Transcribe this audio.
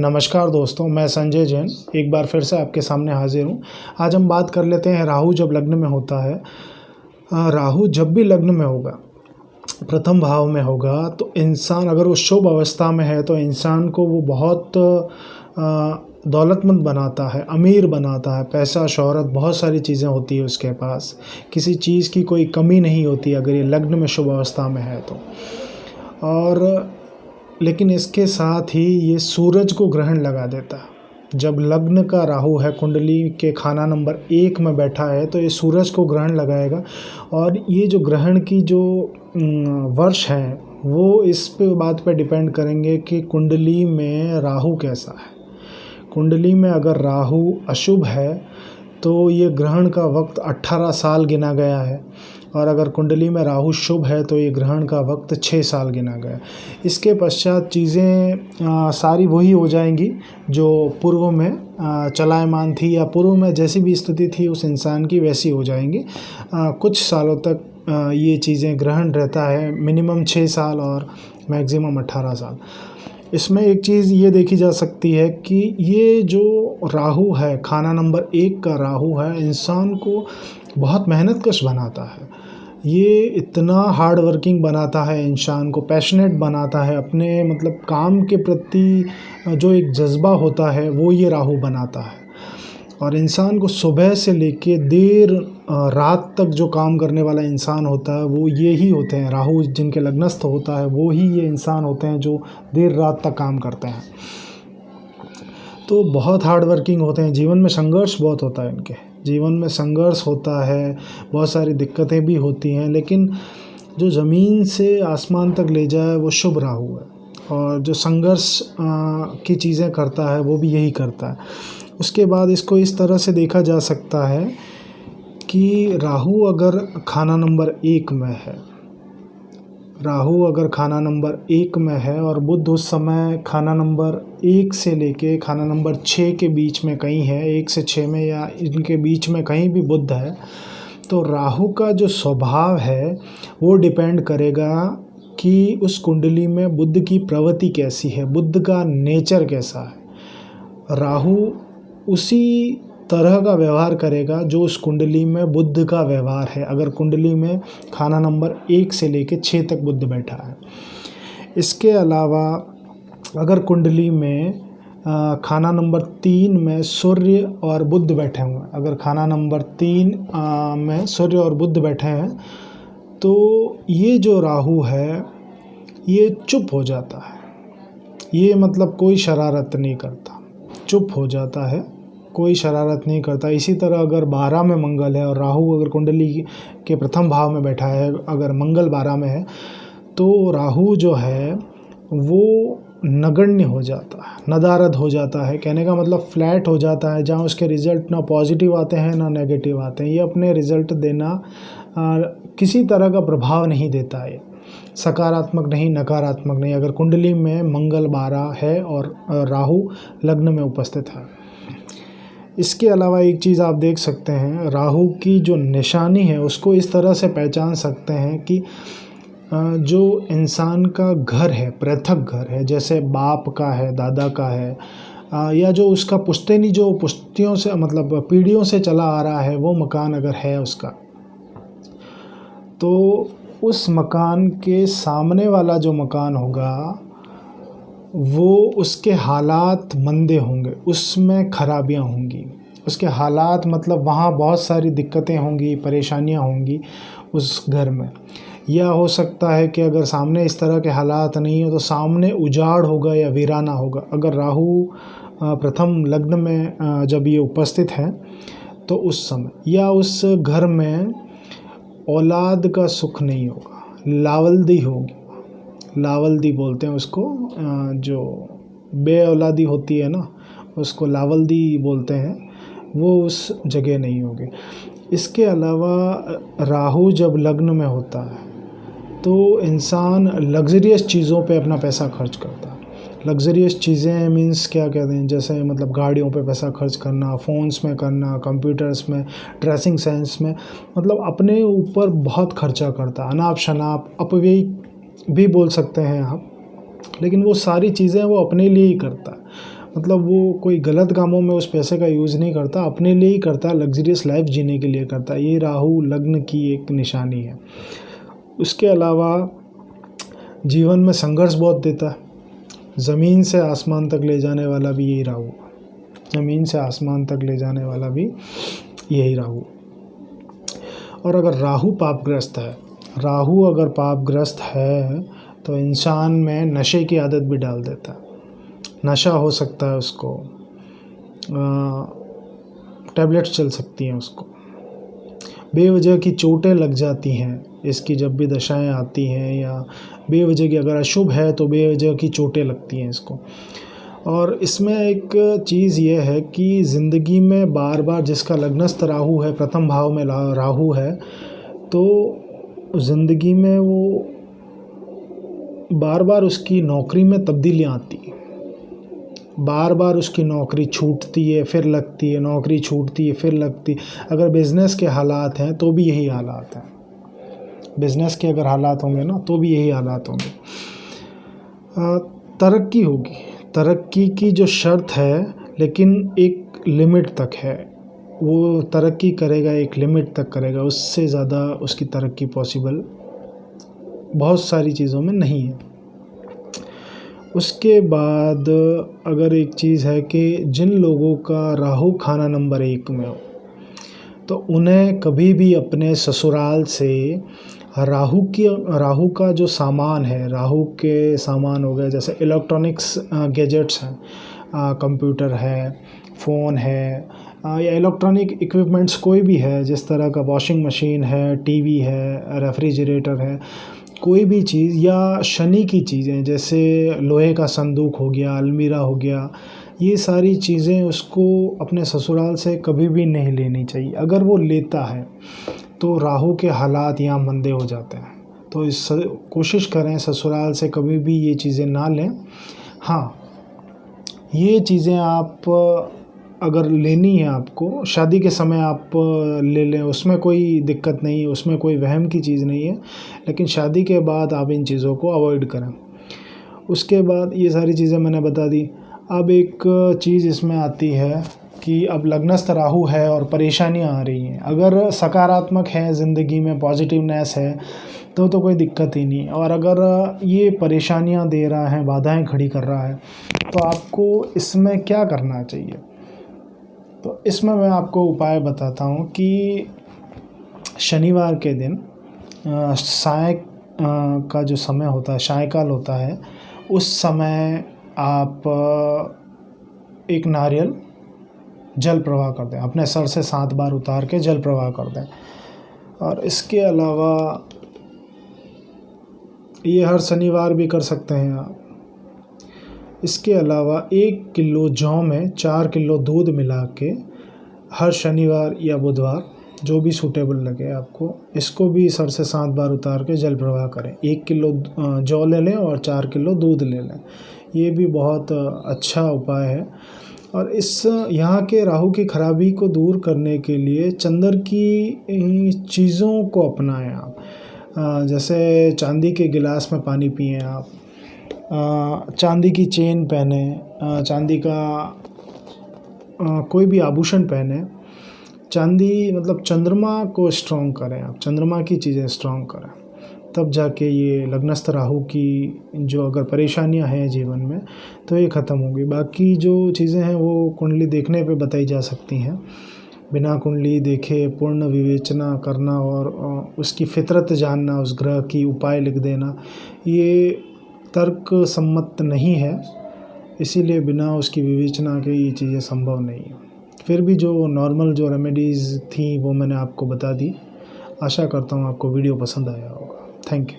नमस्कार दोस्तों, मैं संजय जैन एक बार फिर से आपके सामने हाजिर हूँ। आज हम बात कर लेते हैं राहु जब लग्न में होता है। राहु जब भी लग्न में होगा, प्रथम भाव में होगा, तो इंसान अगर वो शुभ अवस्था में है तो इंसान को वो बहुत दौलतमंद बनाता है, अमीर बनाता है। पैसा, शोहरत, बहुत सारी चीज़ें होती है उसके पास, किसी चीज़ की कोई कमी नहीं होती अगर ये लग्न में शुभ अवस्था में है तो। और लेकिन इसके साथ ही ये सूरज को ग्रहण लगा देता है। जब लग्न का राहु है, कुंडली के खाना नंबर 1 में बैठा है, तो ये सूरज को ग्रहण लगाएगा। और ये जो ग्रहण की जो वर्ष है वो इस पे बात पे डिपेंड करेंगे कि कुंडली में राहु कैसा है। कुंडली में अगर राहु अशुभ है तो ये ग्रहण का वक्त 18 साल गिना गया है, और अगर कुंडली में राहु शुभ है तो ये ग्रहण का वक्त 6 साल गिना गया। इसके पश्चात चीज़ें सारी वही हो जाएंगी जो पूर्व में चलायमान थी, या पूर्व में जैसी भी स्थिति थी उस इंसान की वैसी हो जाएंगी। कुछ सालों तक ये चीज़ें ग्रहण रहता है, मिनिमम 6 साल और मैक्सिमम 18 साल। इसमें एक चीज़ ये देखी जा सकती है कि ये जो राहु है, खाना नंबर 1 का राहु है, इंसान को बहुत मेहनतकश बनाता है। ये इतना हार्ड वर्किंग बनाता है, इंसान को पैशनेट बनाता है, अपने मतलब काम के प्रति जो एक जज्बा होता है वो ये राहु बनाता है। और इंसान को सुबह से लेके देर रात तक जो काम करने वाला इंसान होता है वो ये ही होते हैं। राहु जिनके लग्नस्थ होता है वो ही ये इंसान होते हैं जो देर रात तक काम करते हैं। तो बहुत हार्ड वर्किंग होते हैं, जीवन में संघर्ष बहुत होता है इनके। जीवन में संघर्ष होता है, बहुत सारी दिक्कतें भी होती हैं, लेकिन जो ज़मीन से आसमान तक ले जाए वो शुभ राहु है। और जो संघर्ष की चीज़ें करता है वो भी यही करता है। उसके बाद इसको इस तरह से देखा जा सकता है कि राहु अगर खाना नंबर 1 में है, राहु अगर खाना नंबर 1 में है और बुध उस समय खाना नंबर 1 से लेके खाना नंबर 6 के बीच में कहीं है, 1 से 6 में या इनके बीच में कहीं भी बुध है, तो राहु का जो स्वभाव है वो डिपेंड करेगा कि उस कुंडली में बुध की प्रवृत्ति कैसी है, बुध का नेचर कैसा है। राहु उसी तरह का व्यवहार करेगा जो उस कुंडली में बुध का व्यवहार है, अगर कुंडली में खाना नंबर 1 से लेके 6 तक बुध बैठा है। इसके अलावा अगर कुंडली में खाना नंबर 3 में सूर्य और बुध बैठे हुए हैं, अगर खाना नंबर 3 में सूर्य और बुध बैठे हैं, तो ये जो राहु है ये चुप हो जाता है। ये मतलब कोई शरारत नहीं करता, चुप हो जाता है, कोई शरारत नहीं करता। इसी तरह अगर 12 में मंगल है और राहु अगर कुंडली के प्रथम भाव में बैठा है, अगर मंगल 12 में है, तो राहु जो है वो नगण्य हो जाता है, नदारद हो जाता है। कहने का मतलब फ्लैट हो जाता है, जहाँ उसके रिज़ल्ट ना पॉजिटिव आते हैं ना नेगेटिव आते हैं। ये अपने रिज़ल्ट देना किसी तरह का प्रभाव नहीं देता है, सकारात्मक नहीं, नकारात्मक नहीं, अगर कुंडली में मंगल 12 है और राहु लग्न में उपस्थित है। इसके अलावा एक चीज़ आप देख सकते हैं, राहु की जो निशानी है उसको इस तरह से पहचान सकते हैं कि जो इंसान का घर है, पृथक घर है, जैसे बाप का है, दादा का है, या जो उसका पुश्तैनी जो पुश्तियों से मतलब पीढ़ियों से चला आ रहा है वो मकान अगर है उसका, तो उस मकान के सामने वाला जो मकान होगा वो उसके हालात मंदे होंगे, उसमें खराबियां होंगी। उसके हालात मतलब वहाँ बहुत सारी दिक्कतें होंगी, परेशानियां होंगी उस घर में। या हो सकता है कि अगर सामने इस तरह के हालात नहीं हो तो सामने उजाड़ होगा या वीराना होगा। अगर राहु प्रथम लग्न में जब ये उपस्थित है तो उस समय, या उस घर में औलाद का सुख नहीं होगा, लावल्दी होगी। लावल्दी बोलते हैं उसको, जो बे औलादी होती है ना उसको लावल्दी बोलते हैं, वो उस जगह नहीं होगी। इसके अलावा राहु जब लग्न में होता है तो इंसान लग्जरियस चीज़ों पे अपना पैसा खर्च करता है। लग्जरियस चीज़ें मीन्स क्या कहते हैं, जैसे मतलब गाड़ियों पे पैसा खर्च करना, फ़ोन्स में करना, कंप्यूटर्स में, ड्रेसिंग सेंस में, मतलब अपने ऊपर बहुत खर्चा करता है। अनाप शनाप, अपव्यय भी बोल सकते हैं आप, लेकिन वो सारी चीज़ें वो अपने लिए ही करता है। मतलब वो कोई गलत कामों में उस पैसे का यूज़ नहीं करता, अपने लिए ही करता, लग्जरियस लाइफ जीने के लिए करता। ये राहु लग्न की एक निशानी है। उसके अलावा जीवन में संघर्ष बहुत देता है। ज़मीन से आसमान तक ले जाने वाला भी यही राहु, ज़मीन से आसमान तक ले जाने वाला भी यही राहु। और अगर राहु पापग्रस्त है, राहु अगर पापग्रस्त है तो इंसान में नशे की आदत भी डाल देता है। नशा हो सकता है उसको, टैबलेट्स चल सकती हैं उसको, बेवजह की चोटें लग जाती हैं इसकी जब भी दशाएं आती हैं, या बेवजह की अगर अशुभ है तो बेवजह की चोटें लगती हैं इसको। और इसमें एक चीज़ ये है कि ज़िंदगी में बार बार जिसका लग्नस्थ राहु है, प्रथम भाव में राहु है, तो ज़िंदगी में वो बार बार उसकी नौकरी में तब्दीलियाँ आती हैं, बार बार उसकी नौकरी छूटती है फिर लगती है, नौकरी छूटती है फिर लगती है। अगर बिज़नेस के हालात हैं तो भी यही हालात हैं, बिज़नेस के अगर हालात होंगे ना तो भी यही हालात होंगे। तरक्की होगी, तरक्की की जो शर्त है, लेकिन एक लिमिट तक है। वो तरक्की करेगा, एक लिमिट तक करेगा, उससे ज़्यादा उसकी तरक्की पॉसिबल बहुत सारी चीज़ों में नहीं है। उसके बाद अगर एक चीज़ है कि जिन लोगों का राहु खाना नंबर 1 में हो तो उन्हें कभी भी अपने ससुराल से राहु का जो सामान है, राहु के सामान हो गए जैसे इलेक्ट्रॉनिक्स गैजेट्स हैं, कंप्यूटर है, फ़ोन है, या इलेक्ट्रॉनिक इक्विपमेंट्स कोई भी है, जिस तरह का वॉशिंग मशीन है, टीवी है, रेफ्रिजरेटर है, कोई भी चीज़, या शनि की चीज़ें जैसे लोहे का संदूक हो गया, अलमीरा हो गया, ये सारी चीज़ें उसको अपने ससुराल से कभी भी नहीं लेनी चाहिए। अगर वो लेता है तो राहु के हालात यहाँ मंदे हो जाते हैं। तो कोशिश करें ससुराल से कभी भी ये चीज़ें ना लें। हाँ, ये चीज़ें आप अगर लेनी है आपको, शादी के समय आप ले लें, उसमें कोई दिक्कत नहीं है, उसमें कोई वहम की चीज़ नहीं है, लेकिन शादी के बाद आप इन चीज़ों को अवॉइड करें। उसके बाद ये सारी चीज़ें मैंने बता दी। अब एक चीज़ इसमें आती है कि अब लग्नस्थ राहु है और परेशानियां आ रही हैं। अगर सकारात्मक है, ज़िंदगी में पॉजिटिवनेस है तो कोई दिक्कत ही नहीं। और अगर ये परेशानियां दे रहा है, बाधाएं खड़ी कर रहा है, तो आपको इसमें क्या करना चाहिए? तो इसमें मैं आपको उपाय बताता हूँ कि शनिवार के दिन साय का जो समय होता है, सायंकाल होता है, उस समय आप एक नारियल जल प्रवाह कर दें, अपने सर से 7 बार उतार के जल प्रवाह कर दें। और इसके अलावा ये हर शनिवार भी कर सकते हैं आप। इसके अलावा 1 किलो जौ में 4 किलो दूध मिला के हर शनिवार या बुधवार, जो भी सूटेबल लगे आपको, इसको भी सर से 7 बार उतार के जल प्रवाह करें। 1 किलो जौ ले लें और 4 किलो दूध ले लें। ये भी बहुत अच्छा उपाय है। और इस यहाँ के राहु की खराबी को दूर करने के लिए चंद्र की चीज़ों को अपनाएं आप। जैसे चांदी के गिलास में पानी पिएं आप, चांदी की चेन पहने, चांदी का कोई भी आभूषण पहने। चांदी मतलब चंद्रमा को स्ट्रॉन्ग करें आप, चंद्रमा की चीज़ें स्ट्रॉन्ग करें, तब जाके ये लग्नस्थ राहु की जो अगर परेशानियां हैं जीवन में तो ये ख़त्म होगी। बाकी जो चीज़ें हैं वो कुंडली देखने पे बताई जा सकती हैं। बिना कुंडली देखे पूर्ण विवेचना करना और उसकी फितरत जानना, उस ग्रह की उपाय लिख देना, ये तर्क सम्मत नहीं है। इसीलिए बिना उसकी विवेचना के ये चीज़ें संभव नहीं है। फिर भी जो नॉर्मल जो रेमेडीज़ थी वो मैंने आपको बता दी। आशा करता हूँ आपको वीडियो पसंद आया होगा। Thank you.